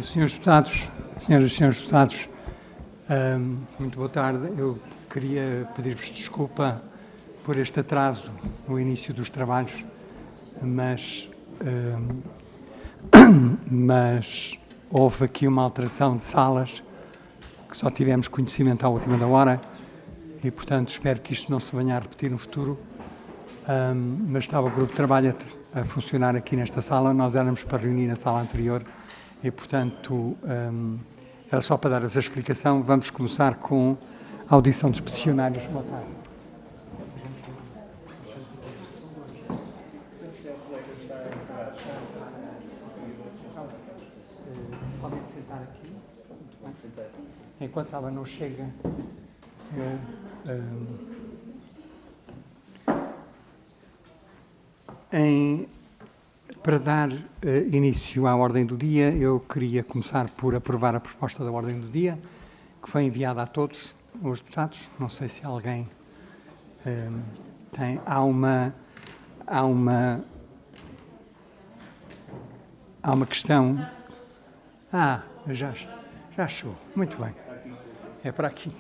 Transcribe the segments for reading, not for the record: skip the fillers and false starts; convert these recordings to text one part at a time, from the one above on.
Senhores deputados, senhoras e senhores deputados, muito boa tarde. Eu queria pedir-vos desculpa por este atraso no início dos trabalhos, mas houve aqui uma alteração de salas que só tivemos conhecimento à última da hora e, portanto, espero que isto não se venha a repetir no futuro. Mas estava o grupo de trabalho a funcionar aqui nesta sala, nós éramos para reunir na sala anterior e, portanto, era só para dar essa explicação. Vamos começar com a audição dos peticionários. Boa tarde. Podem sentar aqui, enquanto ela não chega. Para dar início à ordem do dia, eu queria começar por aprovar a proposta da ordem do dia, que foi enviada a todos os deputados. Não sei se alguém tem. Há uma questão. Já chegou. Muito bem. É para aqui.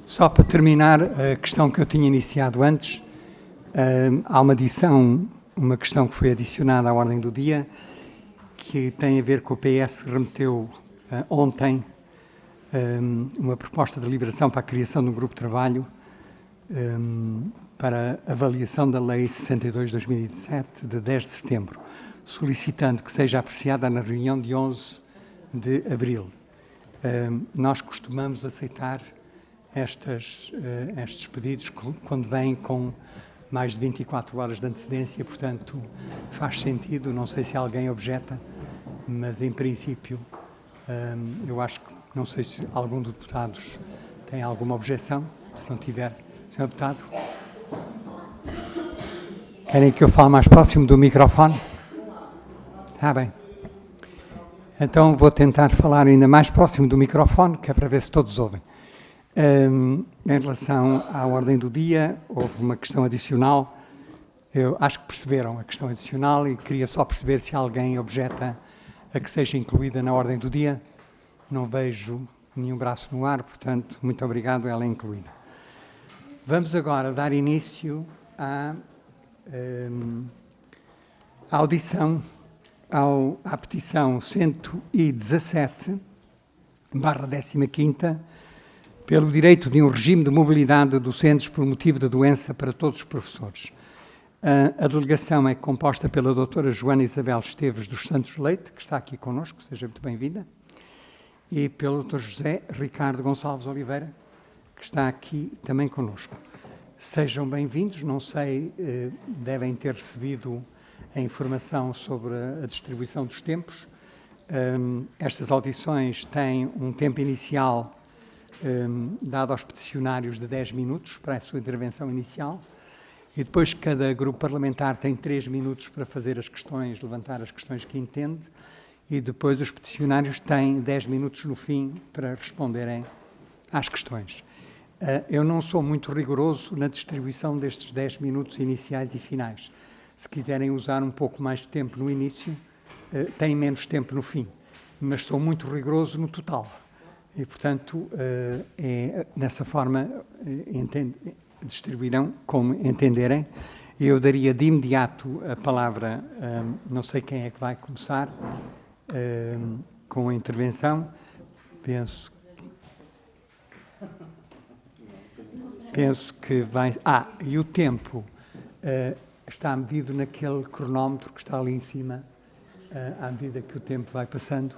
Só para terminar a questão que eu tinha iniciado antes, há uma questão que foi adicionada à ordem do dia, que tem a ver com o PS que remeteu ontem uma proposta de deliberação para a criação de um grupo de trabalho para avaliação da Lei 62/2017, de 10 de setembro, solicitando que seja apreciada na reunião de 11 de abril. Nós costumamos aceitar estes pedidos quando vêm com mais de 24 horas de antecedência, portanto faz sentido. Não sei se alguém objeta, mas em princípio eu acho que, não sei se algum dos deputados tem alguma objeção. Se não tiver, Sr. Deputado, querem que eu fale mais próximo do microfone? Está bem. Então vou tentar falar ainda mais próximo do microfone, que é para ver se todos ouvem. Em relação à ordem do dia, houve uma questão adicional. Eu acho que perceberam a questão adicional e queria só perceber se alguém objeta a que seja incluída na ordem do dia. Não vejo nenhum braço no ar, portanto, muito obrigado, ela é incluída. Vamos agora dar início à audição à petição 117/15, pelo direito de um regime de mobilidade de docentes por motivo de doença para todos os professores. A delegação é composta pela doutora Joana Isabel Esteves dos Santos Leite, que está aqui connosco, seja muito bem-vinda, e pelo Dr. José Ricardo Gonçalves Oliveira, que está aqui também connosco. Sejam bem-vindos. Não sei, devem ter recebido a informação sobre a distribuição dos tempos. Estas audições têm um tempo inicial dado aos peticionários de 10 minutos para a sua intervenção inicial, e depois cada grupo parlamentar tem 3 minutos para fazer as questões, levantar as questões que entende, e depois os peticionários têm 10 minutos no fim para responderem às questões. Eu não sou muito rigoroso na distribuição destes 10 minutos iniciais e finais. Se quiserem usar um pouco mais de tempo no início, têm menos tempo no fim, mas sou muito rigoroso no total. E, portanto, dessa forma distribuirão como entenderem. Eu daria de imediato a palavra, não sei quem é que vai começar com a intervenção. Penso que vai... e o tempo está medido naquele cronómetro que está ali em cima, à medida que o tempo vai passando.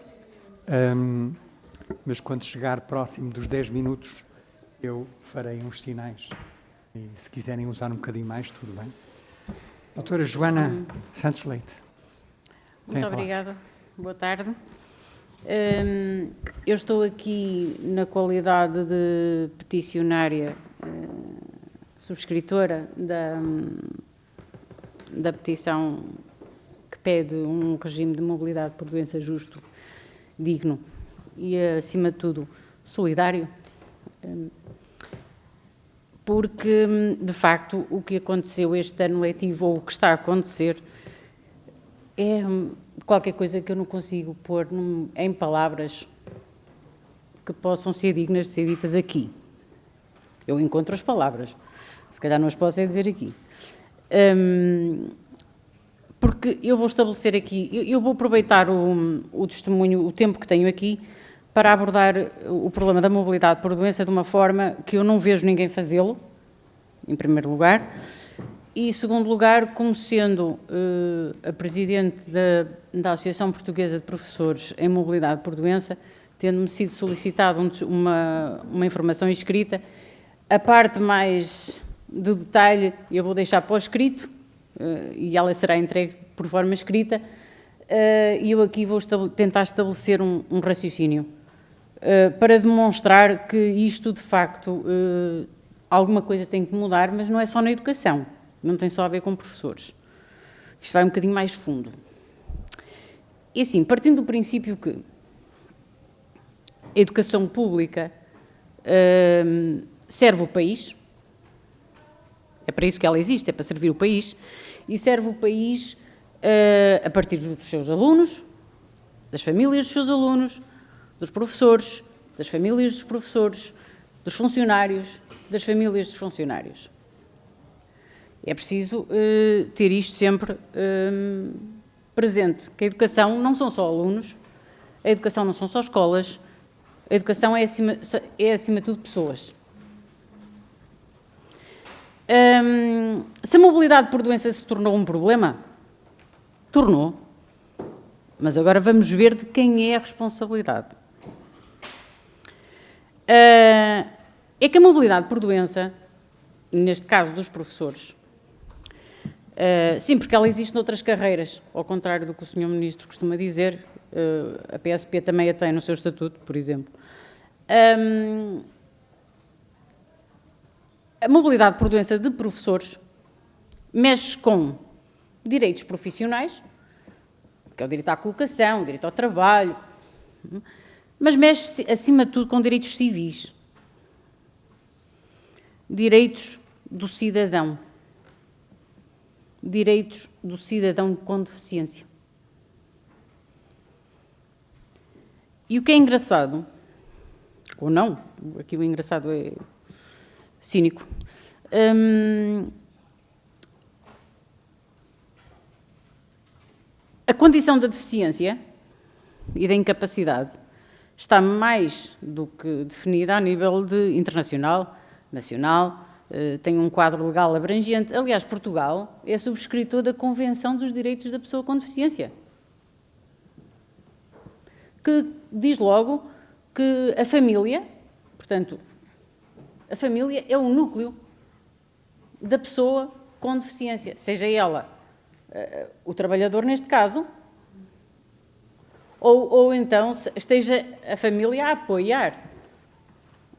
Mas quando chegar próximo dos 10 minutos, eu farei uns sinais. E se quiserem usar um bocadinho mais, tudo bem. Doutora Joana Santos Leite. Muito obrigada. Boa tarde. Eu estou aqui na qualidade de peticionária, subscritora da petição que pede um regime de mobilidade por doença justo digno e, acima de tudo, solidário, porque, de facto, o que aconteceu este ano letivo, ou o que está a acontecer, é qualquer coisa que eu não consigo pôr em palavras que possam ser dignas de ser ditas aqui. Eu encontro as palavras, se calhar não as posso é dizer aqui. Porque eu vou estabelecer aqui, eu vou aproveitar o testemunho, o tempo que tenho aqui, para abordar o problema da mobilidade por doença de uma forma que eu não vejo ninguém fazê-lo, em primeiro lugar, e, em segundo lugar, como sendo a Presidente da Associação Portuguesa de Professores em Mobilidade por Doença, tendo-me sido solicitado uma informação escrita, a parte mais de detalhe eu vou deixar para o escrito, e ela será entregue por forma escrita, e eu aqui vou tentar estabelecer um raciocínio para demonstrar que isto, de facto, alguma coisa tem que mudar, mas não é só na educação, não tem só a ver com professores. Isto vai um bocadinho mais fundo. E assim, partindo do princípio que a educação pública serve o país, é para isso que ela existe, é para servir o país, e serve o país a partir dos seus alunos, das famílias dos seus alunos, dos professores, das famílias dos professores, dos funcionários, das famílias dos funcionários. É preciso ter isto sempre presente, que a educação não são só alunos, a educação não são só escolas, a educação é acima de tudo pessoas. Se a mobilidade por doença se tornou um problema, tornou, mas agora vamos ver de quem é a responsabilidade. É que a mobilidade por doença, neste caso dos professores, sim, porque ela existe noutras carreiras, ao contrário do que o Sr. Ministro costuma dizer, a PSP também a tem no seu estatuto, por exemplo. A mobilidade por doença de professores mexe com direitos profissionais, que é o direito à colocação, o direito ao trabalho, mas mexe, acima de tudo, com direitos civis, direitos do cidadão com deficiência. E o que é engraçado, ou não, aqui o engraçado é cínico, a condição da deficiência e da incapacidade está mais do que definida a nível internacional, nacional, tem um quadro legal abrangente. Aliás, Portugal é subscritor da Convenção dos Direitos da Pessoa com Deficiência, que diz logo que a família, portanto, a família é o núcleo da pessoa com deficiência, seja ela o trabalhador neste caso, ou então esteja a família a apoiar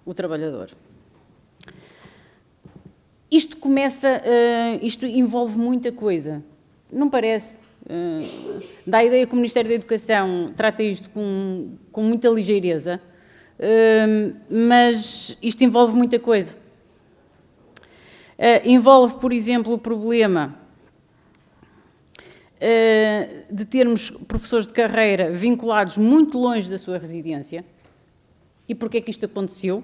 o trabalhador. Isto envolve muita coisa, não parece? Dá a ideia que o Ministério da Educação trata isto com muita ligeireza, mas isto envolve muita coisa. Envolve, por exemplo, o problema de termos professores de carreira vinculados muito longe da sua residência. E porquê é que isto aconteceu?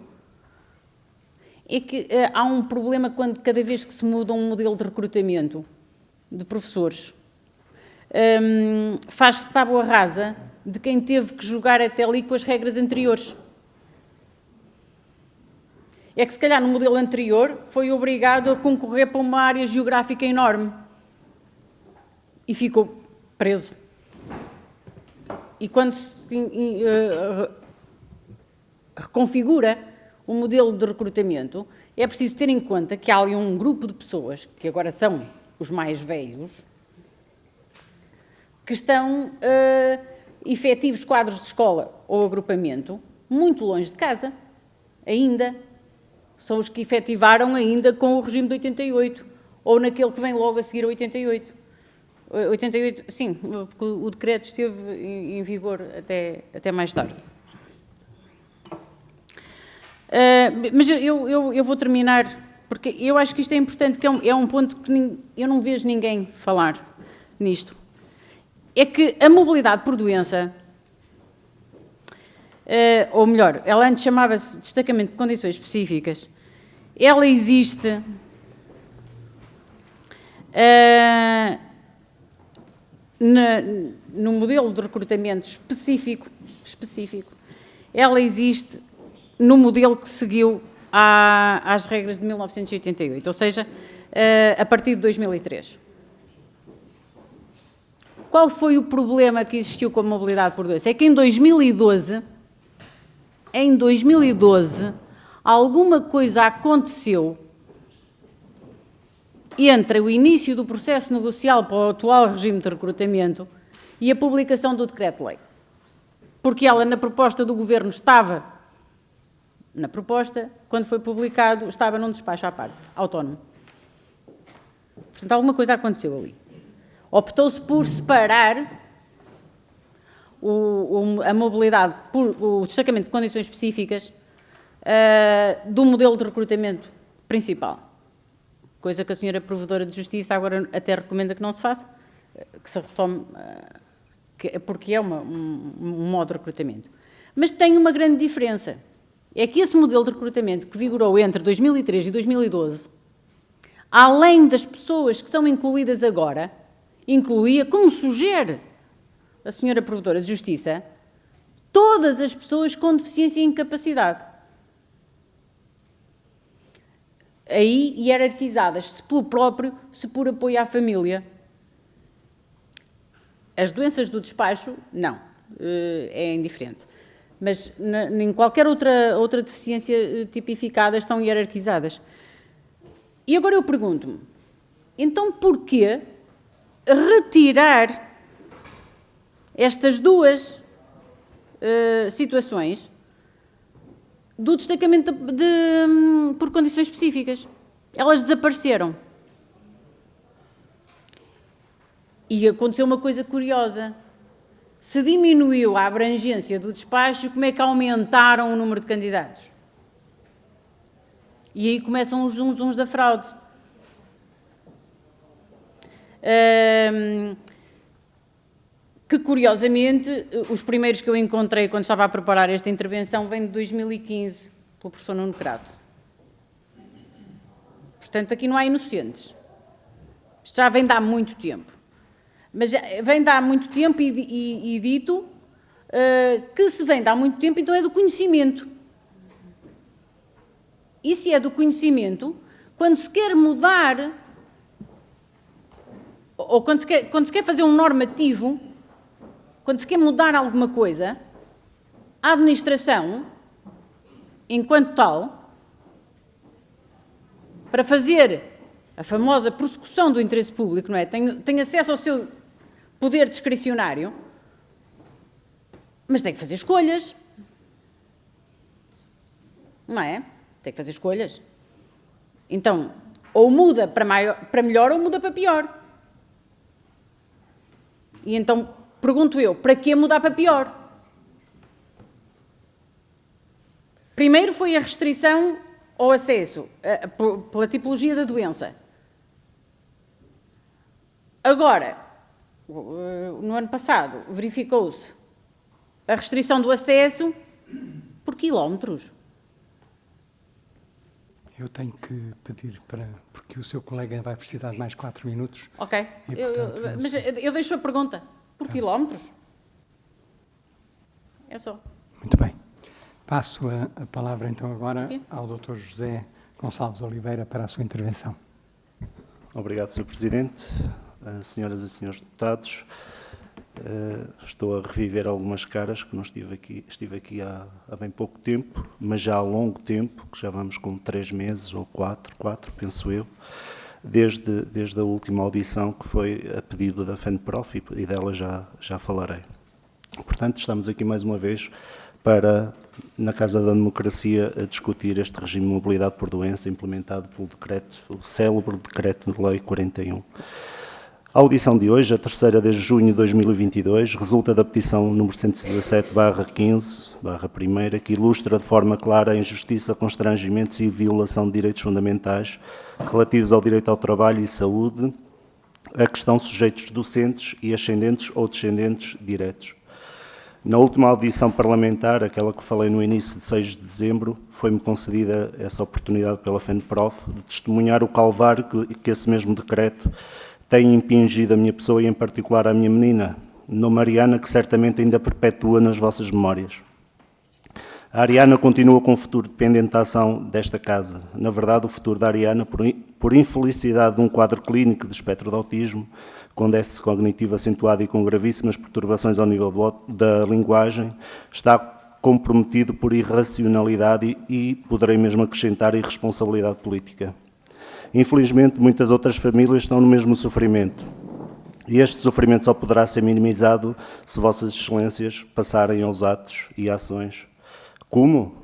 É que há um problema quando cada vez que se muda um modelo de recrutamento de professores, faz-se tábua rasa de quem teve que jogar até ali com as regras anteriores. É que se calhar no modelo anterior foi obrigado a concorrer para uma área geográfica enorme e ficou preso. E quando se reconfigura o modelo de recrutamento, é preciso ter em conta que há ali um grupo de pessoas, que agora são os mais velhos, que estão efetivos quadros de escola ou agrupamento muito longe de casa, ainda. São os que efetivaram ainda com o regime de 88, ou naquele que vem logo a seguir a 88. 88, sim, porque o decreto esteve em vigor até mais tarde. Mas eu vou terminar, porque eu acho que isto é importante, que é um ponto que eu não vejo ninguém falar nisto. É que a mobilidade por doença, ou melhor, ela antes chamava-se destacamento de condições específicas, ela existe no modelo de recrutamento específico, ela existe no modelo que seguiu às regras de 1988, ou seja, a partir de 2003. Qual foi o problema que existiu com a mobilidade por doença? É que em 2012, alguma coisa aconteceu entre o início do processo negocial para o atual regime de recrutamento e a publicação do decreto-lei. Porque ela, na proposta do Governo, estava na proposta, quando foi publicado, estava num despacho à parte, autónomo. Portanto, alguma coisa aconteceu ali. Optou-se por separar a mobilidade, o destacamento de condições específicas do modelo de recrutamento principal. Coisa que a senhora Provedora de Justiça agora até recomenda que não se faça, que se retome, porque é um modo de recrutamento. Mas tem uma grande diferença. É que esse modelo de recrutamento que vigorou entre 2003 e 2012, além das pessoas que são incluídas agora, incluía, como sugere a senhora Provedora de Justiça, todas as pessoas com deficiência e incapacidade. Aí hierarquizadas, se pelo próprio, se por apoio à família. As doenças do despacho, não, é indiferente. Mas em qualquer outra deficiência tipificada estão hierarquizadas. E agora eu pergunto-me, então porquê retirar estas duas situações do destacamento por condições específicas? Elas desapareceram. E aconteceu uma coisa curiosa. Se diminuiu a abrangência do despacho, como é que aumentaram o número de candidatos? E aí começam os zunzuns da fraude. Que, curiosamente, os primeiros que eu encontrei quando estava a preparar esta intervenção vêm de 2015, pelo professor Nuno Crato. Portanto, aqui não há inocentes. Isto já vem de há muito tempo. Mas vem de há muito tempo e dito que se vem de há muito tempo, então é do conhecimento. E se é do conhecimento, quando se quer mudar, ou quando se quer fazer um normativo, quando se quer mudar alguma coisa, a administração, enquanto tal, para fazer a famosa prossecução do interesse público, não é? Tem acesso ao seu poder discricionário, mas tem que fazer escolhas. Não é? Tem que fazer escolhas. Então, ou muda para melhor ou muda para pior. E então, pergunto eu, para que mudar para pior? Primeiro foi a restrição ao acesso, pela tipologia da doença. Agora, no ano passado, verificou-se a restrição do acesso por quilómetros. Eu tenho que pedir porque o seu colega vai precisar de mais 4 minutos. Ok, e, portanto, mas eu deixo a pergunta. Por quilómetros? É só. Muito bem. Passo a palavra então agora ao Dr. José Gonçalves Oliveira para a sua intervenção. Obrigado, Sr. Presidente. Senhoras e senhores deputados, estou a reviver algumas caras que não estive aqui há bem pouco tempo, mas já há longo tempo, que já vamos com 3 meses ou 4, penso eu, desde a última audição que foi a pedido da FENPROF e dela já falarei. Portanto, estamos aqui mais uma vez para, na Casa da Democracia, a discutir este regime de mobilidade por doença implementado pelo decreto, o célebre Decreto de Lei 41. A audição de hoje, a terceira desde junho de 2022, resulta da petição número 117/15/1, que ilustra de forma clara a injustiça, constrangimentos e violação de direitos fundamentais relativos ao direito ao trabalho e saúde, a que estão sujeitos docentes e ascendentes ou descendentes diretos. Na última audição parlamentar, aquela que falei no início de 6 de dezembro, foi-me concedida essa oportunidade pela FENPROF de testemunhar o calvário que esse mesmo decreto tem impingido a minha pessoa e, em particular, a minha menina, nome Ariana, que certamente ainda perpetua nas vossas memórias. A Ariana continua com o futuro dependente da ação desta casa. Na verdade, o futuro da Ariana, por infelicidade de um quadro clínico de espectro de autismo, com déficit cognitivo acentuado e com gravíssimas perturbações ao nível da linguagem, está comprometido por irracionalidade e poderei mesmo acrescentar irresponsabilidade política. Infelizmente, muitas outras famílias estão no mesmo sofrimento. E este sofrimento só poderá ser minimizado se Vossas Excelências passarem aos atos e ações. Como?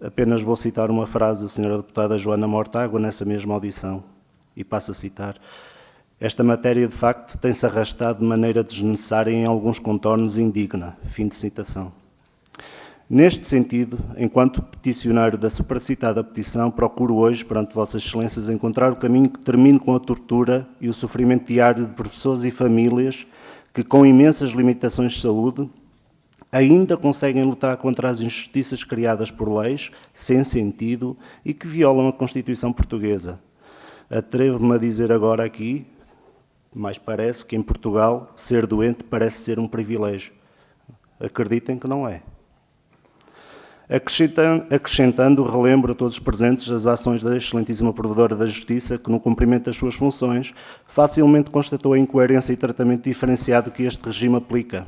Apenas vou citar uma frase da Sra. Deputada Joana Mortágua nessa mesma audição, e passo a citar: esta matéria, de facto, tem-se arrastado de maneira desnecessária e em alguns contornos indigna. Fim de citação. Neste sentido, enquanto peticionário da supracitada petição, procuro hoje, perante Vossas Excelências, encontrar o caminho que termine com a tortura e o sofrimento diário de professores e famílias que, com imensas limitações de saúde, ainda conseguem lutar contra as injustiças criadas por leis sem sentido e que violam a Constituição Portuguesa. Atrevo-me a dizer agora aqui, mas parece que em Portugal ser doente parece ser um privilégio. Acreditem que não é. Acrescentando, relembro a todos os presentes as ações da excelentíssima Provedora da Justiça, que no cumprimento das suas funções facilmente constatou a incoerência e tratamento diferenciado que este regime aplica.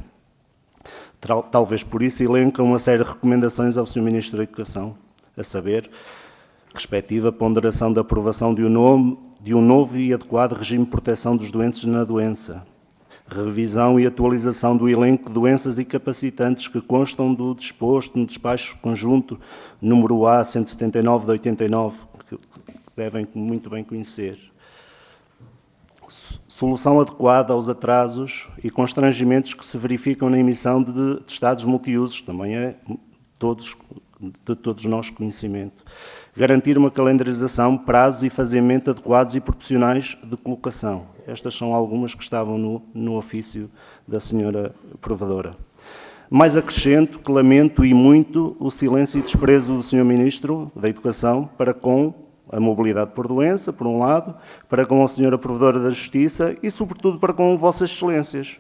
Talvez por isso elenca uma série de recomendações ao Sr. Ministro da Educação, a saber, respectiva ponderação da aprovação de um novo e adequado regime de proteção dos doentes na doença, revisão e atualização do elenco de doenças incapacitantes que constam do disposto no despacho conjunto número A 179 de 89, que devem muito bem conhecer. Solução adequada aos atrasos e constrangimentos que se verificam na emissão de estados multiusos, também é de todos nós conhecimento. Garantir uma calendarização, prazos e fazimento adequados e proporcionais de colocação. Estas são algumas que estavam no ofício da senhora Provedora. Mais acrescento que lamento e muito o silêncio e desprezo do Sr. Ministro da Educação para com a mobilidade por doença, por um lado, para com a Sra. Provedora da Justiça e, sobretudo, para com Vossas Excelências.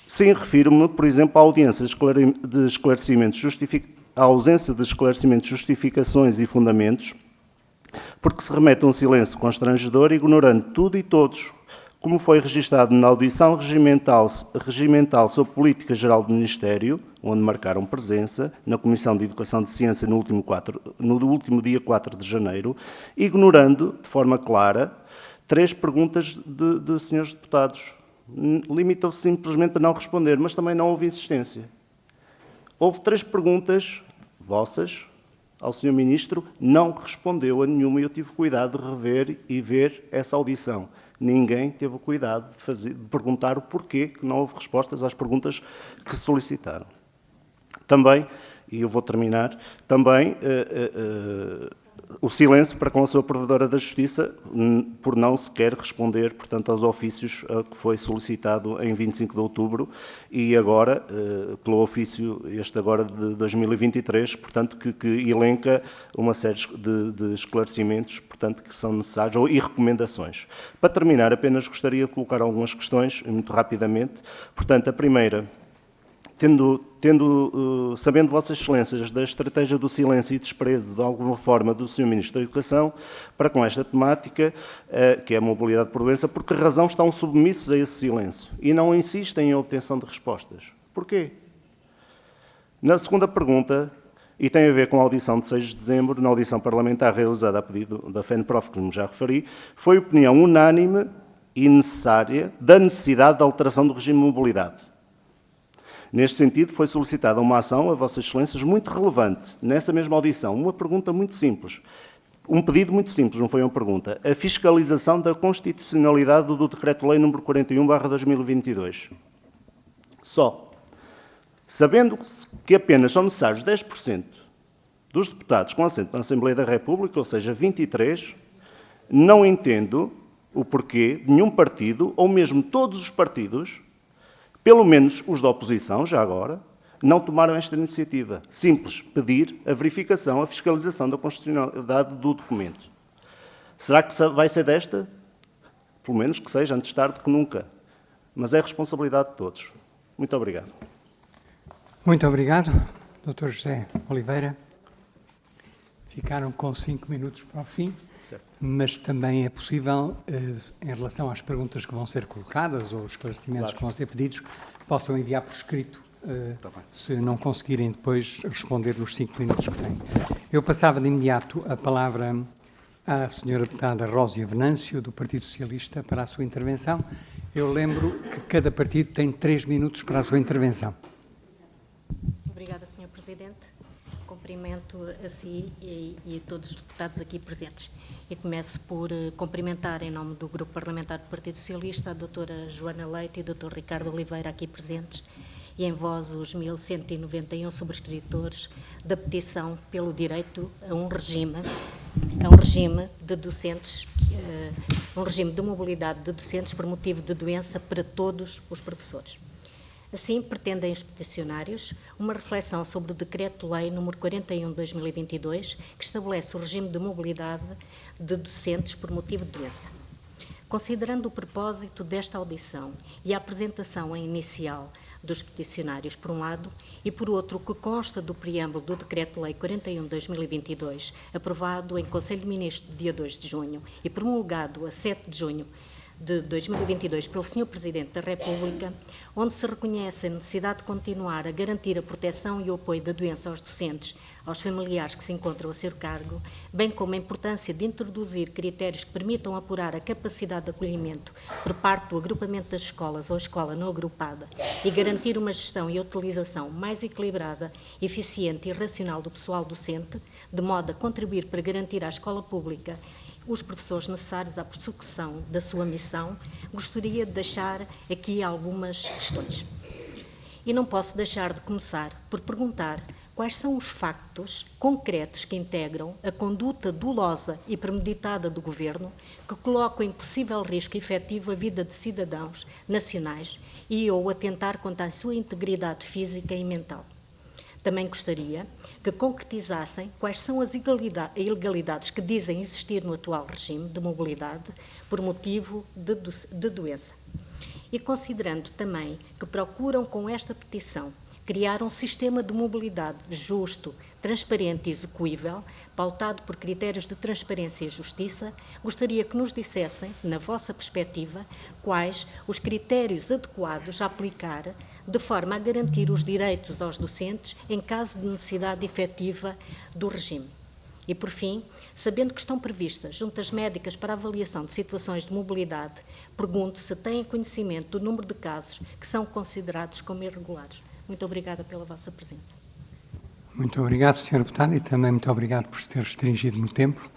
Sim, refiro-me, por exemplo, à audiência de esclarecimentos à ausência de esclarecimentos, justificações e fundamentos, porque se remete a um silêncio constrangedor, ignorando tudo e todos, como foi registado na audição regimental sobre Política Geral do Ministério, onde marcaram presença, na Comissão de Educação de Ciência no último dia 4 de janeiro, ignorando, de forma clara, 3 perguntas de senhores deputados. Limitam-se simplesmente a não responder, mas também não houve insistência. Houve 3 perguntas vossas ao Sr. Ministro, não respondeu a nenhuma e eu tive cuidado de rever e ver essa audição. Ninguém teve o cuidado de perguntar o porquê que não houve respostas às perguntas que solicitaram. Também, e eu vou terminar, também o silêncio para com a sua Provedora da Justiça por não sequer responder, portanto, aos ofícios que foi solicitado em 25 de outubro e agora, pelo ofício este agora de 2023, portanto, que elenca uma série de esclarecimentos, portanto, que são necessários e recomendações. Para terminar, apenas gostaria de colocar algumas questões, muito rapidamente. Portanto, a primeira, sabendo Vossas Excelências da estratégia do silêncio e desprezo, de alguma forma, do Sr. Ministro da Educação, para com esta temática, que é a mobilidade por doença, por que razão estão submissos a esse silêncio e não insistem em obtenção de respostas? Porquê? Na segunda pergunta, e tem a ver com a audição de 6 de dezembro, na audição parlamentar realizada a pedido da FENPROF, que me já referi, foi opinião unânime e necessária da necessidade de alteração do regime de mobilidade. Neste sentido, foi solicitada uma ação a Vossas Excelências muito relevante, nessa mesma audição, uma pergunta muito simples. um pedido muito simples, não foi uma pergunta. A fiscalização da constitucionalidade do Decreto-Lei nº 41/2022. Só. Sabendo que apenas são necessários 10% dos deputados com assento na Assembleia da República, ou seja, 23, não entendo o porquê de nenhum partido, ou mesmo todos os partidos, pelo menos os da oposição, já agora, não tomaram esta iniciativa. Simples, pedir a verificação, a fiscalização da constitucionalidade do documento. Será que vai ser desta? Pelo menos que seja, antes tarde que nunca. Mas é responsabilidade de todos. Muito obrigado. Muito obrigado, Dr. José Oliveira. Ficaram com 5 minutos para o fim, certo. Mas também é possível, em relação às perguntas que vão ser colocadas ou os esclarecimentos que vão ser pedidos, possam enviar por escrito, se não conseguirem depois responder nos 5 minutos que têm. Eu passava de imediato a palavra à Sra. Deputada Rósia Venâncio, do Partido Socialista, para a sua intervenção. Eu lembro que cada partido tem 3 minutos para a sua intervenção. Obrigada, Sr. Presidente. Cumprimento a si e a todos os deputados aqui presentes. E começo por cumprimentar, em nome do Grupo Parlamentar do Partido Socialista, a doutora Joana Leite e o doutor Ricardo Oliveira, aqui presentes, e em voz os 1.191 subscritores da petição pelo direito a um regime de docentes, um regime de mobilidade de docentes por motivo de doença para todos os professores. Assim, pretendem os peticionários uma reflexão sobre o Decreto-Lei nº 41/2022, que estabelece o regime de mobilidade de docentes por motivo de doença. Considerando o propósito desta audição e a apresentação inicial dos peticionários, por um lado, e por outro, o que consta do preâmbulo do Decreto-Lei 41/2022, aprovado em Conselho de Ministros dia 2 de junho e promulgado a 7 de junho de 2022 pelo Sr. Presidente da República, onde se reconhece a necessidade de continuar a garantir a proteção e o apoio da doença aos docentes, aos familiares que se encontram a seu cargo, bem como a importância de introduzir critérios que permitam apurar a capacidade de acolhimento por parte do agrupamento das escolas ou escola não agrupada e garantir uma gestão e utilização mais equilibrada, eficiente e racional do pessoal docente, de modo a contribuir para garantir à escola pública os professores necessários à prossecução da sua missão, gostaria de deixar aqui algumas questões. E não posso deixar de começar por perguntar quais são os factos concretos que integram a conduta dolosa e premeditada do Governo que colocam em possível risco efetivo a vida de cidadãos nacionais e ou atentar contra a sua integridade física e mental. Também gostaria que concretizassem quais são as ilegalidades que dizem existir no atual regime de mobilidade por motivo de doença. E considerando também que procuram com esta petição criar um sistema de mobilidade justo, transparente e execuível, pautado por critérios de transparência e justiça, gostaria que nos dissessem, na vossa perspectiva, quais os critérios adequados a aplicar de forma a garantir os direitos aos docentes em caso de necessidade efetiva do regime. E, por fim, sabendo que estão previstas juntas médicas para avaliação de situações de mobilidade, pergunto se têm conhecimento do número de casos que são considerados como irregulares. Muito obrigada pela vossa presença. Muito obrigado, Sr. Deputado, e também muito obrigado por se ter restringido no tempo.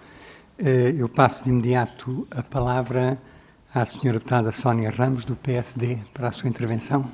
Eu passo de imediato a palavra à Sra. Deputada Sónia Ramos, do PSD, para a sua intervenção.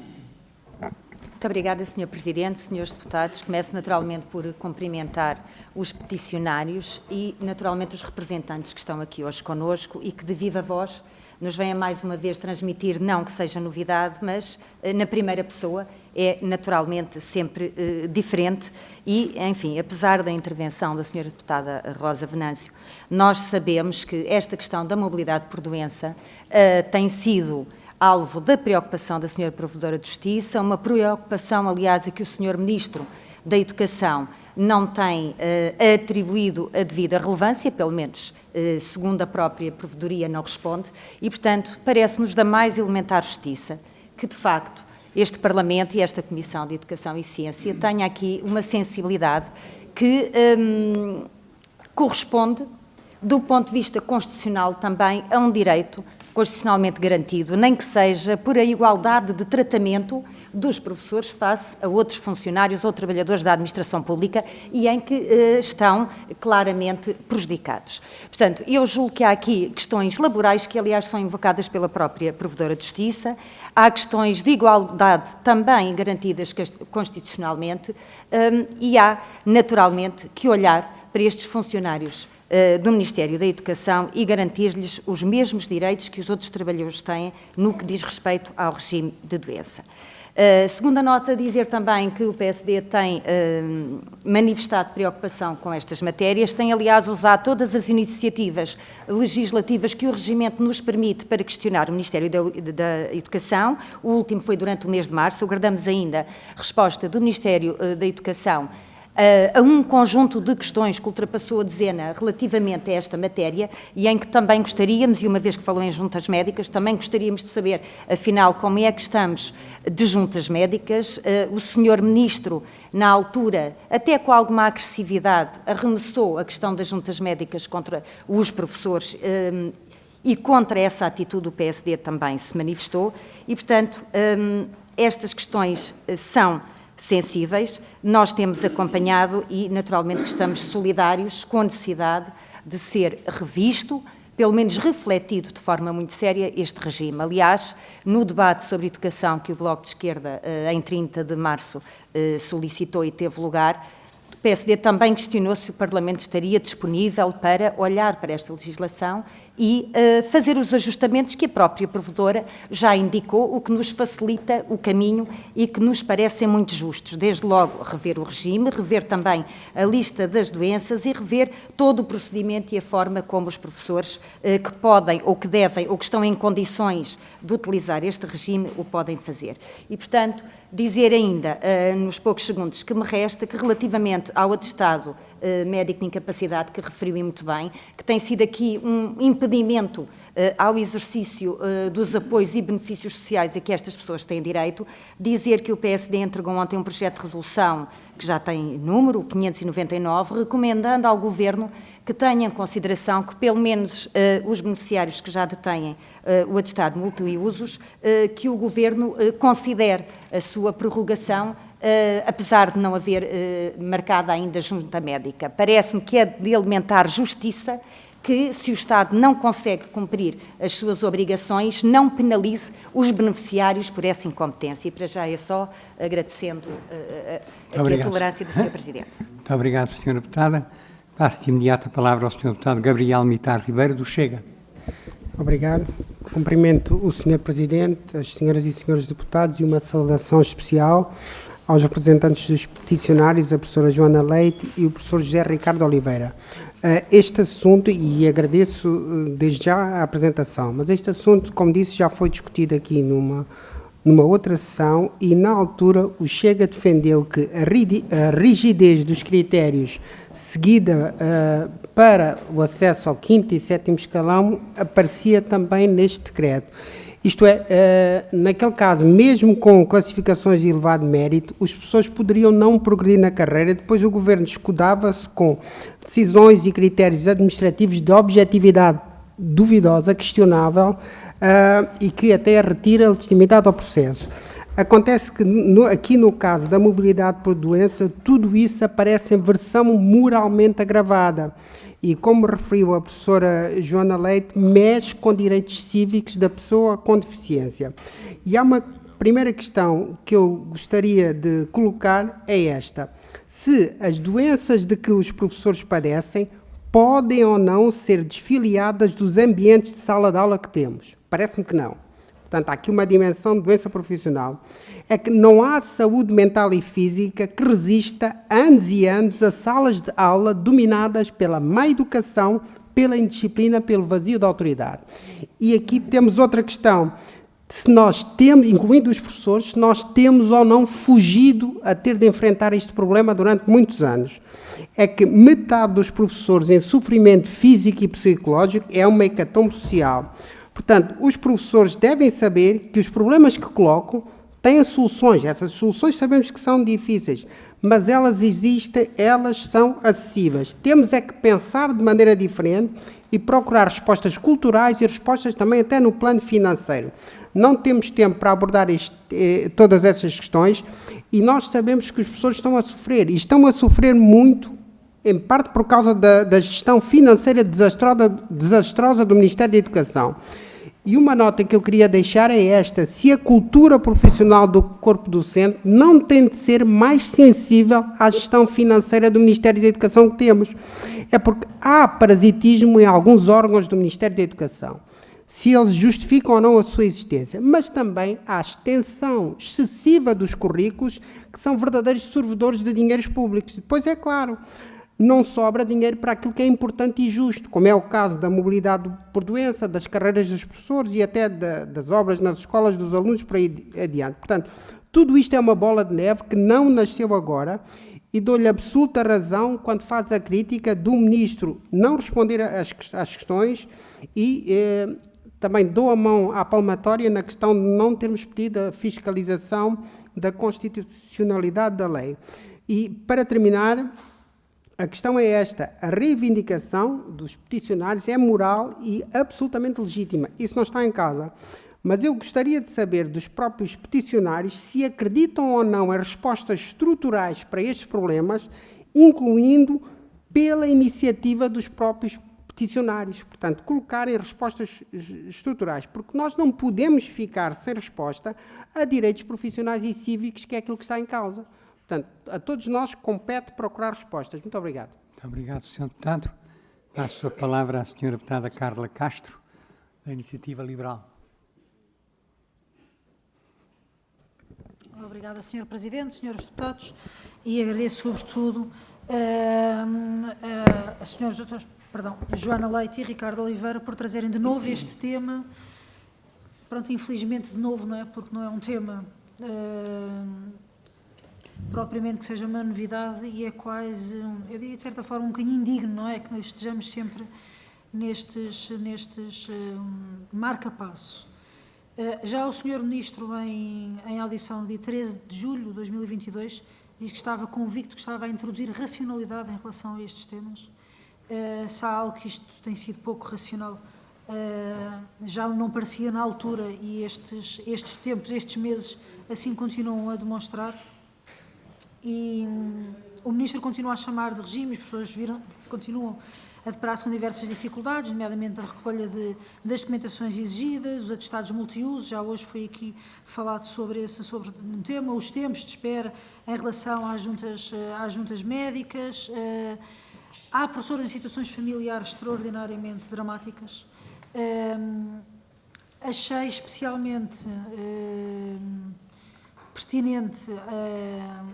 Muito obrigada, Sr. Presidente, Srs. Deputados. Começo naturalmente por cumprimentar os peticionários e naturalmente os representantes que estão aqui hoje connosco e que de viva voz nos venha mais uma vez transmitir, não que seja novidade, mas na primeira pessoa é naturalmente sempre diferente e, enfim, apesar da intervenção da Sra. Deputada Rosa Venâncio, nós sabemos que esta questão da mobilidade por doença tem sido alvo da preocupação da Sra. Provedora de Justiça, uma preocupação, aliás, a que o Sr. Ministro da Educação não tem atribuído a devida relevância, pelo menos segundo a própria Provedoria não responde, e, portanto, parece-nos da mais elementar justiça que, de facto, este Parlamento e esta Comissão de Educação e Ciência tenha aqui uma sensibilidade que corresponde, do ponto de vista constitucional também, a um direito constitucionalmente garantido, nem que seja por a igualdade de tratamento dos professores face a outros funcionários ou trabalhadores da administração pública e em que estão claramente prejudicados. Portanto, eu julgo que há aqui questões laborais que, aliás, são invocadas pela própria Provedora de Justiça, há questões de igualdade também garantidas constitucionalmente e há, naturalmente, que olhar para estes funcionários do Ministério da Educação e garantir-lhes os mesmos direitos que os outros trabalhadores têm no que diz respeito ao regime de doença. Segunda nota, dizer também que o PSD tem manifestado preocupação com estas matérias, tem, aliás, usado todas as iniciativas legislativas que o regimento nos permite para questionar o Ministério da Educação. O último foi durante o mês de março. Aguardamos ainda resposta do Ministério da Educação a um conjunto de questões que ultrapassou a dezena relativamente a esta matéria e em que também gostaríamos, e uma vez que falou em juntas médicas, também gostaríamos de saber, afinal, como é que estamos de juntas médicas. O senhor Ministro, na altura, até com alguma agressividade, arremessou a questão das juntas médicas contra os professores e contra essa atitude o PSD também se manifestou e, portanto, estas questões são sensíveis, nós temos acompanhado e, naturalmente, que estamos solidários com a necessidade de ser revisto, pelo menos refletido de forma muito séria, este regime. Aliás, no debate sobre educação que o Bloco de Esquerda, em 30 de março, solicitou e teve lugar, o PSD também questionou se o Parlamento estaria disponível para olhar para esta legislação e fazer os ajustamentos que a própria provedora já indicou, o que nos facilita o caminho e que nos parecem muito justos. Desde logo, rever o regime, rever também a lista das doenças e rever todo o procedimento e a forma como os professores que podem ou que devem ou que estão em condições de utilizar este regime o podem fazer. E, portanto, dizer ainda, nos poucos segundos que me resta, que relativamente ao atestado médico de incapacidade, que referiu muito bem, que tem sido aqui um impedimento ao exercício dos apoios e benefícios sociais a que estas pessoas têm direito, dizer que o PSD entregou ontem um projeto de resolução que já tem número, 599, recomendando ao Governo que tenha em consideração que, pelo menos, os beneficiários que já detêm o atestado multiusos, que o Governo considere a sua prorrogação, apesar de não haver marcada ainda junta médica. Parece-me que é de elementar justiça que, se o Estado não consegue cumprir as suas obrigações, não penalize os beneficiários por essa incompetência. E para já é só agradecendo a tolerância do Sr. Presidente. Muito obrigado, Sra. Deputada. Passo de imediato a palavra ao Sr. Deputado Gabriel Mitar Ribeiro, do Chega. Obrigado. Cumprimento o Sr. Presidente, as senhoras e senhores deputados e uma saudação especial aos representantes dos peticionários, a professora Joana Leite e o professor José Ricardo Oliveira. Este assunto, e agradeço desde já a apresentação, mas este assunto, como disse, já foi discutido aqui numa outra sessão e, na altura, o Chega defendeu que a rigidez dos critérios seguida para o acesso ao 5º e 7º escalão aparecia também neste decreto. Isto é, naquele caso, mesmo com classificações de elevado mérito, os professores poderiam não progredir na carreira, depois o Governo escudava-se com decisões e critérios administrativos de objetividade duvidosa, questionável, e que até retira a legitimidade ao processo. Acontece que, aqui no caso da mobilidade por doença, tudo isso aparece em versão moralmente agravada. E, como referiu a professora Joana Leite, mexe com direitos cívicos da pessoa com deficiência. E há uma primeira questão que eu gostaria de colocar, é esta. Se as doenças de que os professores padecem podem ou não ser desfiliadas dos ambientes de sala de aula que temos. Parece-me que não. Portanto, há aqui uma dimensão de doença profissional. É que não há saúde mental e física que resista anos e anos a salas de aula dominadas pela má educação, pela indisciplina, pelo vazio da autoridade. E aqui temos outra questão. Se nós temos, incluindo os professores, se nós temos ou não fugido a ter de enfrentar este problema durante muitos anos. É que metade dos professores em sofrimento físico e psicológico é uma hecatombe social. Portanto, os professores devem saber que os problemas que colocam têm soluções. Essas soluções sabemos que são difíceis, mas elas existem, elas são acessíveis. Temos é que pensar de maneira diferente e procurar respostas culturais e respostas também até no plano financeiro. Não temos tempo para abordar todas essas questões e nós sabemos que os professores estão a sofrer, e estão a sofrer muito, em parte por causa da gestão financeira desastrosa do Ministério da Educação. E uma nota que eu queria deixar é esta: se a cultura profissional do corpo docente não tem de ser mais sensível à gestão financeira do Ministério da Educação que temos, é porque há parasitismo em alguns órgãos do Ministério da Educação, se eles justificam ou não a sua existência, mas também há extensão excessiva dos currículos que são verdadeiros servidores de dinheiros públicos. Depois, é claro, não sobra dinheiro para aquilo que é importante e justo, como é o caso da mobilidade por doença, das carreiras dos professores e até das obras nas escolas dos alunos por aí adiante. Portanto, tudo isto é uma bola de neve que não nasceu agora, e dou-lhe absoluta razão quando faz a crítica do Ministro não responder às questões e também dou a mão à palmatória na questão de não termos pedido a fiscalização da constitucionalidade da lei. E, para terminar, a questão é esta: a reivindicação dos peticionários é moral e absolutamente legítima. Isso não está em causa. Mas eu gostaria de saber dos próprios peticionários se acreditam ou não em respostas estruturais para estes problemas, incluindo pela iniciativa dos próprios peticionários. Portanto, colocarem respostas estruturais, porque nós não podemos ficar sem resposta a direitos profissionais e cívicos, que é aquilo que está em causa. Portanto, a todos nós compete procurar respostas. Muito obrigado. Muito obrigado, Sr. Deputado. Passo a palavra à Sra. Deputada Carla Castro, da Iniciativa Liberal. Obrigada, Sr. Presidente, Srs. Deputados, e agradeço sobretudo a Srs. Doutores, Joana Leite e Ricardo Oliveira por trazerem de novo este tema. Pronto, infelizmente de novo, não é? Porque não é um tema propriamente que seja uma novidade e é quase, eu diria de certa forma, um bocadinho indigno, não é? Que nós estejamos sempre nestes marca-passo. Já o Sr. Ministro, em audição no dia 13 de julho de 2022, disse que estava convicto que estava a introduzir racionalidade em relação a estes temas. Se há algo que isto tem sido pouco racional, já não parecia na altura, e estes tempos, estes meses, assim continuam a demonstrar. E o Ministro continua a chamar de regime, as pessoas continuam a deparar-se com diversas dificuldades, nomeadamente a recolha das documentações exigidas, os atestados multiuso, já hoje foi aqui falado sobre um tema, os tempos de espera em relação às juntas médicas. Há professores em situações familiares extraordinariamente dramáticas. Achei especialmente pertinente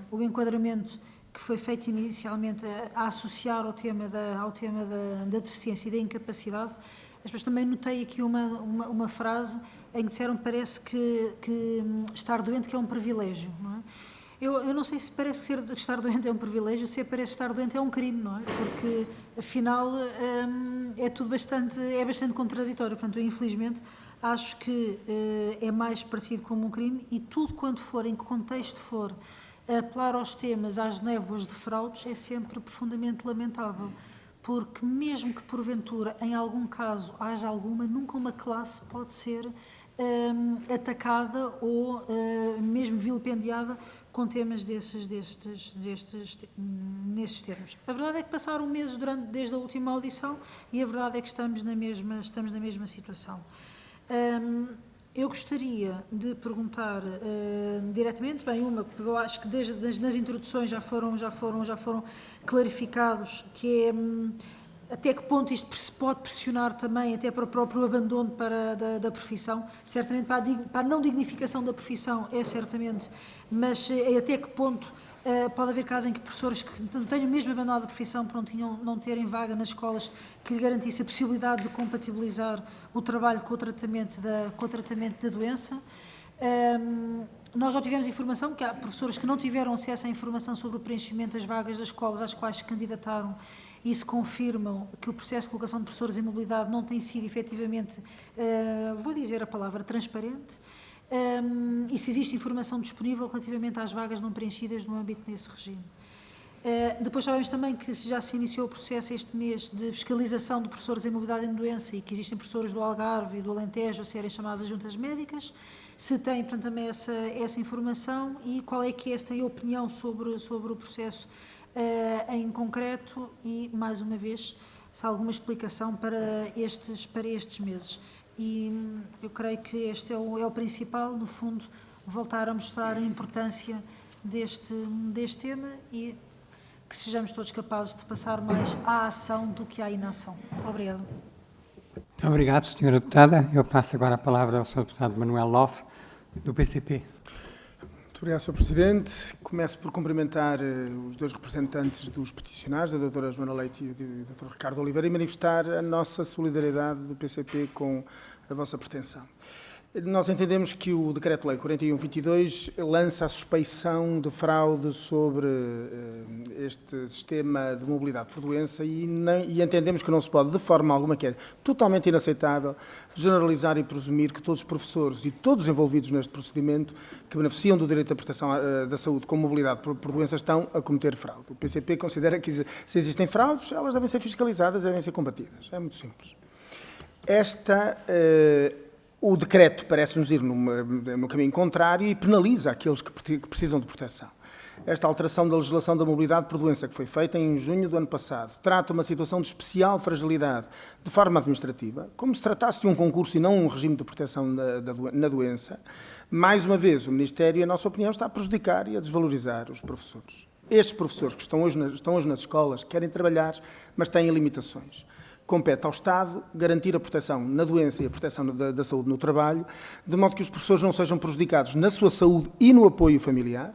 o enquadramento que foi feito inicialmente a associar ao tema da deficiência e da incapacidade. Mas também notei aqui uma frase em que disseram que parece que estar doente que é um privilégio, não é? Eu não sei se parece que estar doente é um privilégio, se parece que estar doente é um crime, não é? Porque, afinal, é bastante contraditório. Portanto, eu, infelizmente, acho que é mais parecido com um crime, e tudo quanto for, em que contexto for, apelar aos temas, às névoas de fraudes, é sempre profundamente lamentável, porque mesmo que porventura, em algum caso, haja alguma, nunca uma classe pode ser atacada ou mesmo vilipendiada com temas nesses termos. A verdade é que passaram meses desde a última audição e a verdade é que estamos na mesma situação. Eu gostaria de perguntar diretamente, porque eu acho que nas introduções já foram clarificados, que é até que ponto isto se pode pressionar também até para o próprio abandono da profissão. Certamente para a não dignificação da profissão é certamente, mas até que ponto pode haver casos em que professores que tenham mesmo abandonado a profissão não terem vaga nas escolas que lhe garantisse a possibilidade de compatibilizar o trabalho com o tratamento da doença. Nós já tivemos informação que há professores que não tiveram acesso à informação sobre o preenchimento das vagas das escolas às quais se candidataram, e se confirmam que o processo de colocação de professores em mobilidade não tem sido efetivamente, vou dizer a palavra, transparente. e se existe informação disponível relativamente às vagas não preenchidas no âmbito desse regime. Depois sabemos também que já se iniciou o processo este mês de fiscalização de professores em mobilidade em doença e que existem professores do Algarve e do Alentejo a serem chamadas às juntas médicas. Se tem, portanto, também essa informação e qual é que tem a opinião sobre o processo em concreto e, mais uma vez, se há alguma explicação para estes meses. E eu creio que este é o principal, no fundo, voltar a mostrar a importância deste tema e que sejamos todos capazes de passar mais à ação do que à inação. Obrigada. Muito obrigado, Sra. Deputada. Eu passo agora a palavra ao Sr. Deputado Manuel Lofe, do PCP. Muito obrigado, Sr. Presidente. Começo por cumprimentar os dois representantes dos peticionários, a doutora Joana Leite e o Dr. Ricardo Oliveira, e manifestar a nossa solidariedade do PCP com a vossa pretensão. Nós entendemos que o Decreto-Lei 41/22 lança a suspeição de fraude sobre este sistema de mobilidade por doença e entendemos que não se pode, de forma alguma, que é totalmente inaceitável, generalizar e presumir que todos os professores e todos os envolvidos neste procedimento que beneficiam do direito à proteção da saúde com mobilidade por doença estão a cometer fraude. O PCP considera que se existem fraudes, elas devem ser fiscalizadas, devem ser combatidas. É muito simples. O decreto parece-nos ir no caminho contrário e penaliza aqueles que precisam de proteção. Esta alteração da legislação da mobilidade por doença, que foi feita em junho do ano passado, trata uma situação de especial fragilidade de forma administrativa, como se tratasse de um concurso e não um regime de proteção na doença. Mais uma vez, o Ministério, em nossa opinião, está a prejudicar e a desvalorizar os professores. Estes professores que estão hoje nas escolas querem trabalhar, mas têm limitações. Compete ao Estado garantir a proteção na doença e a proteção da saúde no trabalho, de modo que os professores não sejam prejudicados na sua saúde e no apoio familiar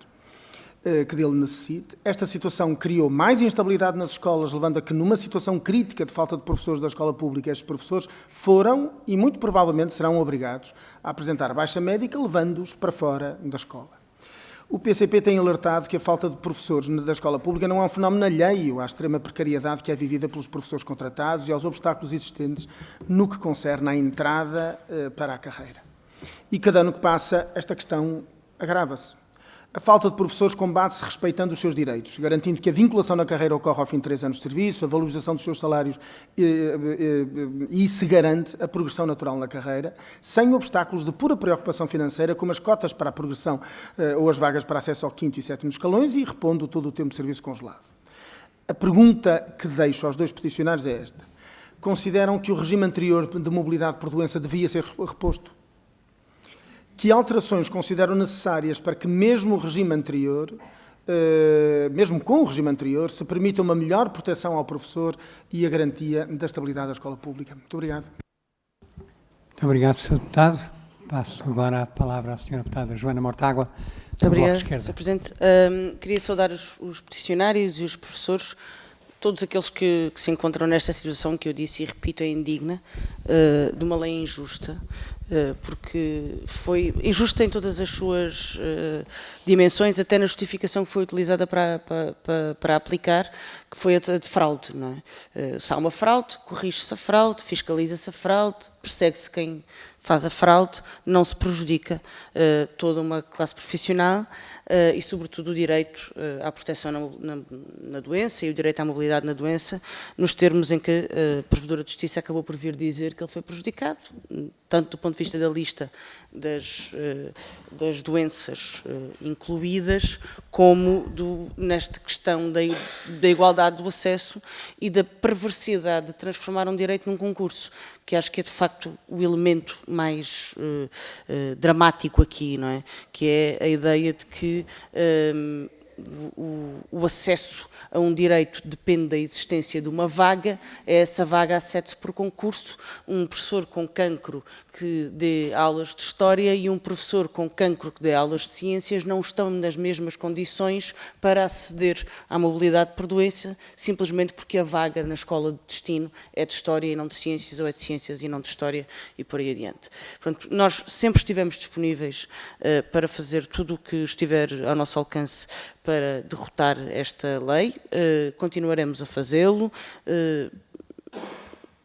que dele necessite. Esta situação criou mais instabilidade nas escolas, levando a que, numa situação crítica de falta de professores da escola pública, estes professores foram e muito provavelmente serão obrigados a apresentar baixa médica, levando-os para fora da escola. O PCP tem alertado que a falta de professores da escola pública não é um fenómeno alheio à extrema precariedade que é vivida pelos professores contratados e aos obstáculos existentes no que concerne à entrada para a carreira. E cada ano que passa, esta questão agrava-se. A falta de professores combate-se respeitando os seus direitos, garantindo que a vinculação na carreira ocorre ao fim de 3 anos de serviço, a valorização dos seus salários e se garante a progressão natural na carreira, sem obstáculos de pura preocupação financeira, como as cotas para a progressão ou as vagas para acesso ao 5º e 7º escalões e repondo todo o tempo de serviço congelado. A pergunta que deixo aos dois peticionários é esta. Consideram que o regime anterior de mobilidade por doença devia ser reposto? Que alterações consideram necessárias para que mesmo com o regime anterior, se permita uma melhor proteção ao professor e a garantia da estabilidade da escola pública? Muito obrigado. Muito obrigado, Sr. Deputado. Passo agora a palavra à Sra. Deputada Joana Mortágua. Muito obrigada, Sr. Presidente. Queria saudar os peticionários e os professores, todos aqueles que se encontram nesta situação que eu disse e repito, é indigna, de uma lei injusta, porque foi injusta em todas as suas dimensões, até na justificação que foi utilizada para aplicar, que foi a de fraude, não é? Se há uma fraude, corrige-se a fraude, fiscaliza-se a fraude, persegue-se quem faz a fraude, não se prejudica toda uma classe profissional e, sobretudo, o direito à proteção na doença e o direito à mobilidade na doença, nos termos em que a Provedora de Justiça acabou por vir dizer que ele foi prejudicado, tanto do ponto de vista da lista das doenças incluídas, como nesta questão da igualdade do acesso e da perversidade de transformar um direito num concurso, que acho que é de facto o elemento mais dramático aqui, não é? Que é a ideia de que o acesso a um direito depende da existência de uma vaga, essa vaga acede-se por concurso, um professor com cancro que dê aulas de História e um professor com cancro que dê aulas de Ciências não estão nas mesmas condições para aceder à mobilidade por doença, simplesmente porque a vaga na escola de destino é de História e não de Ciências, ou é de Ciências e não de História, e por aí adiante. Portanto, nós sempre estivemos disponíveis para fazer tudo o que estiver ao nosso alcance para derrotar esta lei, continuaremos a fazê-lo.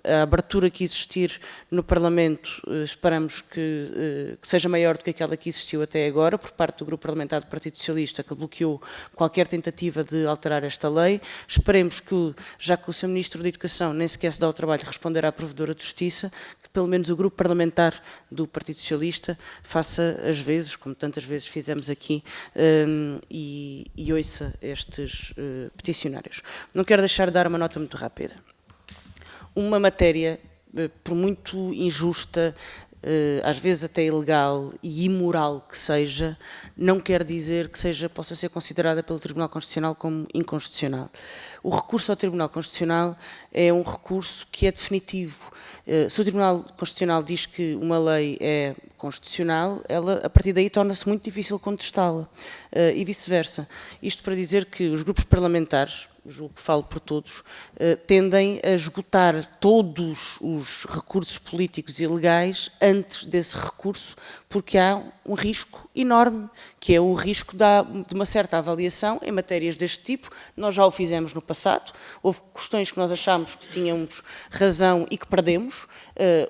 a abertura que existir no Parlamento, esperamos que seja maior do que aquela que existiu até agora, por parte do Grupo Parlamentar do Partido Socialista, que bloqueou qualquer tentativa de alterar esta lei. Esperemos que, já que o Sr. Ministro da Educação nem sequer se dá o trabalho de responder à Provedora de Justiça, que pelo menos o Grupo Parlamentar do Partido Socialista faça as vezes, como tantas vezes fizemos aqui, e ouça estes peticionários. Não quero deixar de dar uma nota muito rápida. Uma matéria, por muito injusta, às vezes até ilegal e imoral que seja, não quer dizer que possa ser considerada pelo Tribunal Constitucional como inconstitucional. O recurso ao Tribunal Constitucional é um recurso que é definitivo. Se o Tribunal Constitucional diz que uma lei é constitucional, ela, a partir daí, torna-se muito difícil contestá-la, e vice-versa. Isto para dizer que os grupos parlamentares, julgo que falo por todos, tendem a esgotar todos os recursos políticos e legais antes desse recurso, porque há um risco enorme, que é o risco de uma certa avaliação em matérias deste tipo. Nós já o fizemos no passado, houve questões que nós achámos que tínhamos razão e que perdemos,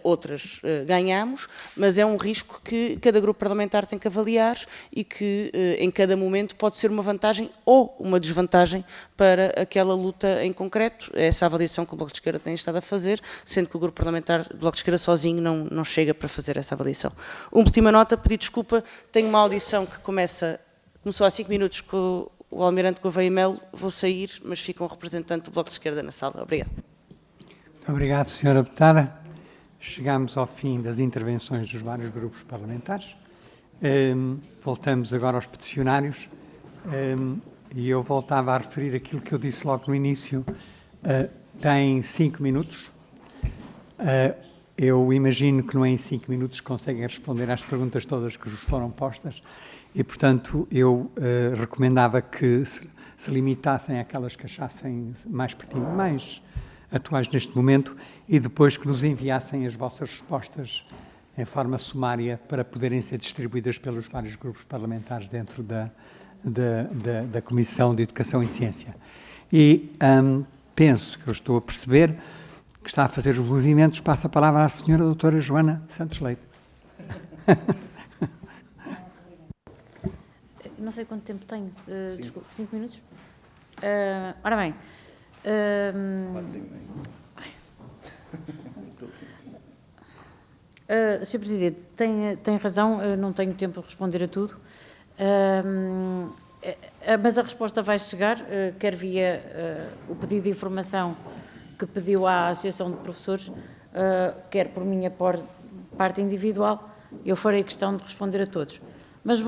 outras ganhamos, mas é um risco que cada grupo parlamentar tem que avaliar e que em cada momento pode ser uma vantagem ou uma desvantagem para aquela luta em concreto. É essa avaliação que o Bloco de Esquerda tem estado a fazer, sendo que o grupo parlamentar do Bloco de Esquerda sozinho não chega para fazer essa avaliação. Uma última nota, pedir desculpa, tenho uma audição que começou há 5 minutos com o Almirante Gouveia Melo, vou sair, mas fica um representante do Bloco de Esquerda na sala. Obrigado. Muito obrigado, Sra. Deputada. Chegamos ao fim das intervenções dos vários grupos parlamentares. Voltamos agora aos peticionários. E eu voltava a referir aquilo que eu disse logo no início. Tem 5 minutos. Eu imagino que não é em 5 minutos que conseguem responder às perguntas todas que vos foram postas e, portanto, eu recomendava que se limitassem àquelas que achassem mais pertinentes, mais atuais neste momento, e depois que nos enviassem as vossas respostas em forma sumária para poderem ser distribuídas pelos vários grupos parlamentares dentro da Comissão de Educação e Ciência. E penso que eu estou a perceber que está a fazer os movimentos. Passo a palavra à senhora doutora Joana Santos Leite. Não sei quanto tempo tenho. Desculpe, 5 minutos? Ora bem. Sr. Presidente, tem razão, não tenho tempo de responder a tudo, mas a resposta vai chegar, quer via o pedido de informação que pediu à Associação de Professores, quer por minha parte individual, eu farei questão de responder a todos. Mas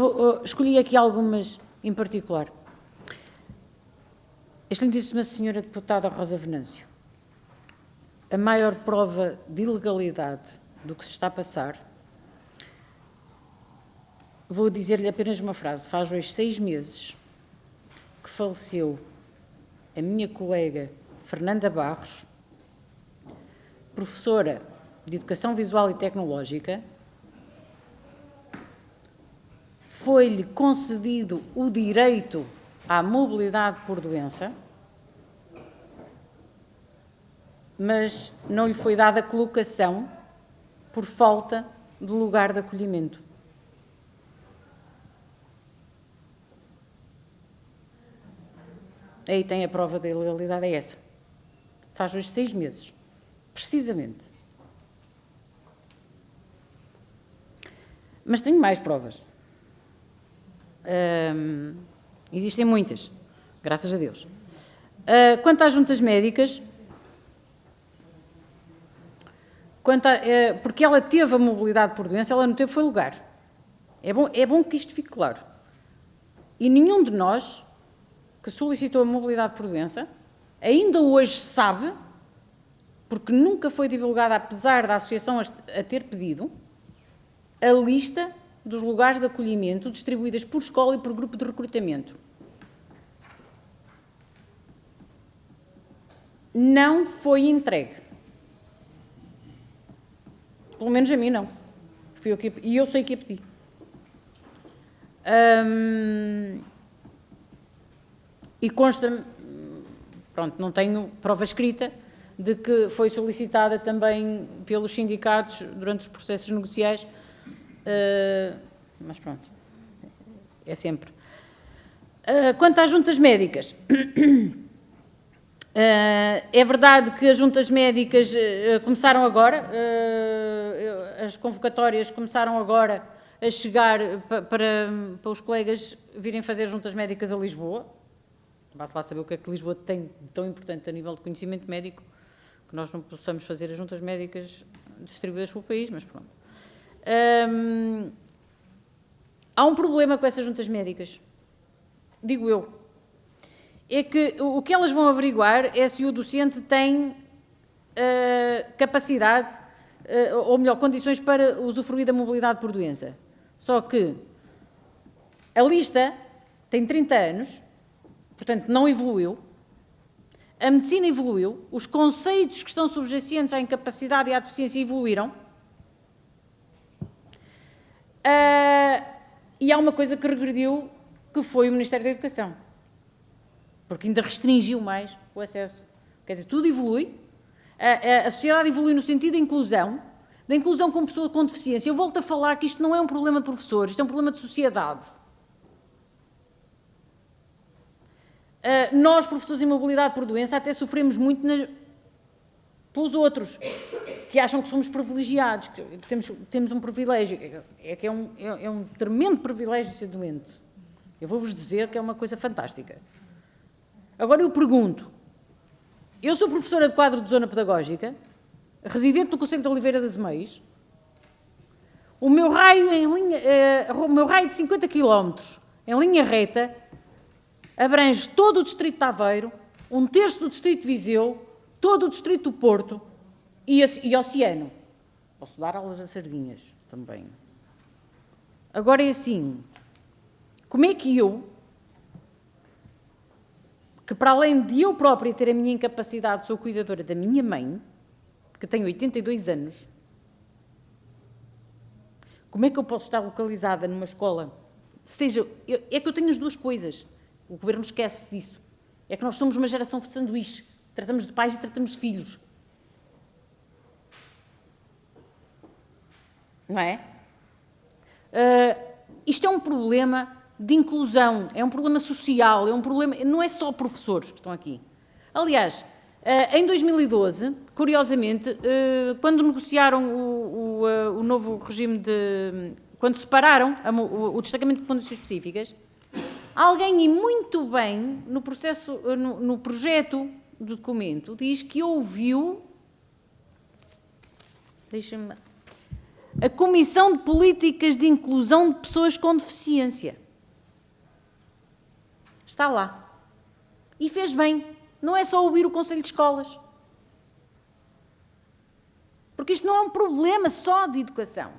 escolhi aqui algumas em particular. Excelentíssima Senhora Deputada Rosa Venâncio, a maior prova de ilegalidade do que se está a passar, vou dizer-lhe apenas uma frase. Faz hoje 6 meses que faleceu a minha colega Fernanda Barros, professora de Educação Visual e Tecnológica. Foi-lhe concedido o direito à mobilidade por doença, mas não lhe foi dada colocação por falta de lugar de acolhimento. Aí tem a prova da ilegalidade, é essa. Faz hoje 6 meses, precisamente. Mas tenho mais provas. Existem muitas, graças a Deus. Quanto às juntas médicas, porque ela teve a mobilidade por doença, ela não teve foi lugar. É bom que isto fique claro. E nenhum de nós que solicitou a mobilidade por doença ainda hoje sabe, porque nunca foi divulgada, apesar da associação a ter pedido, a lista dos lugares de acolhimento distribuídas por escola e por grupo de recrutamento. Não foi entregue. Pelo menos a mim não. Fui eu e eu sei que a pedi. E consta-me, pronto, não tenho prova escrita, de que foi solicitada também pelos sindicatos durante os processos negociais, mas pronto, é sempre. Quanto às juntas médicas, é verdade que as juntas médicas começaram agora, as convocatórias começaram agora a chegar para os colegas virem fazer juntas médicas a Lisboa. Basta lá saber o que é que Lisboa tem de tão importante a nível de conhecimento médico, que nós não possamos fazer as juntas médicas distribuídas pelo país, mas pronto. Há um problema com essas juntas médicas, digo eu. É que o que elas vão averiguar é se o docente tem capacidade, ou melhor, condições para usufruir da mobilidade por doença. Só que a lista tem 30 anos, portanto não evoluiu, a medicina evoluiu, os conceitos que estão subjacentes à incapacidade e à deficiência evoluíram, e há uma coisa que regrediu, que foi o Ministério da Educação, porque ainda restringiu mais o acesso. Quer dizer, tudo evolui, a sociedade evolui no sentido da inclusão com pessoa com deficiência. Eu volto a falar que isto não é um problema de professores, isto é um problema de sociedade. Nós, professores em mobilidade por doença, até sofremos muito pelos outros, que acham que somos privilegiados, que temos um privilégio. É um tremendo privilégio ser doente. Eu vou-vos dizer que é uma coisa fantástica. Agora eu pergunto, eu sou professora de quadro de zona pedagógica, residente no Concelho de Oliveira das Meias, o meu raio de 50 km em linha reta abrange todo o distrito de Aveiro, 1/3 do distrito de Viseu, todo o distrito do Porto e Oceano. Posso dar aulas a sardinhas também. Agora é assim, como é que eu, que para além de eu própria ter a minha incapacidade, sou cuidadora da minha mãe, que tem 82 anos, como é que eu posso estar localizada numa escola? É que eu tenho as duas coisas. O Governo esquece disso. É que nós somos uma geração de sanduíche. Tratamos de pais e tratamos de filhos. Não é? Isto é um problema de inclusão, é um problema social, é um problema... Não é só professores que estão aqui. Aliás, em 2012, curiosamente, quando negociaram o novo regime de... Quando separaram o destacamento de condições específicas, alguém, e muito bem, no projeto do documento, diz que ouviu... Deixa-me... A Comissão de Políticas de Inclusão de Pessoas com Deficiência. Está lá. E fez bem. Não é só ouvir o Conselho de Escolas. Porque isto não é um problema só de educação.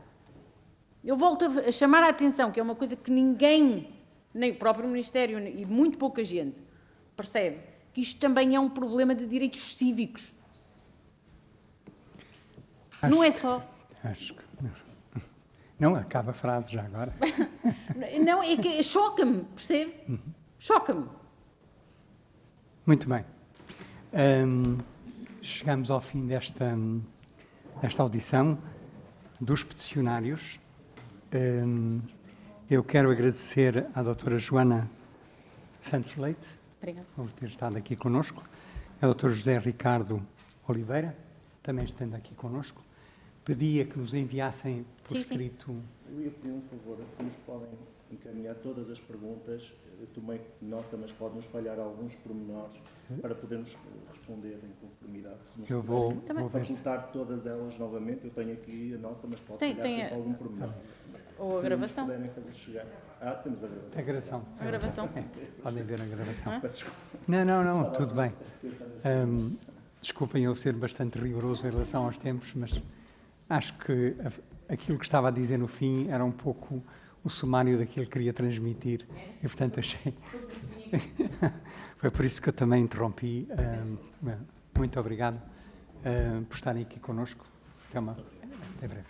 Eu volto a chamar a atenção, que é uma coisa que ninguém, nem o próprio Ministério e muito pouca gente, percebe, que isto também é um problema de direitos cívicos. Não é só... Acho que... Não, acaba a frase já agora. Não, é que choca-me, percebe? Choca-me. Muito bem. Chegamos ao fim desta audição dos peticionários. Eu quero agradecer à doutora Joana Santos Leite por ter estado aqui connosco, ao doutor José Ricardo Oliveira, também estando aqui connosco. Pedia que nos enviassem por escrito... Eu ia pedir um favor, assim nos podem encaminhar todas as perguntas. Eu tomei nota, mas pode-nos falhar alguns pormenores para podermos responder em conformidade. Se nos puderem facultar todas elas novamente, eu tenho aqui a nota, mas pode falhar sempre algum pormenor. Ou a gravação. Se puderem fazer chegar... temos a gravação. A gravação. Podem ver a gravação. Não é? Não, tudo bem. Desculpem eu ser bastante rigoroso em relação aos tempos, mas acho que aquilo que estava a dizer no fim era um pouco o sumário daquilo que queria transmitir e, portanto, achei... Foi por isso que eu também interrompi. Muito obrigado por estarem aqui connosco. Até breve.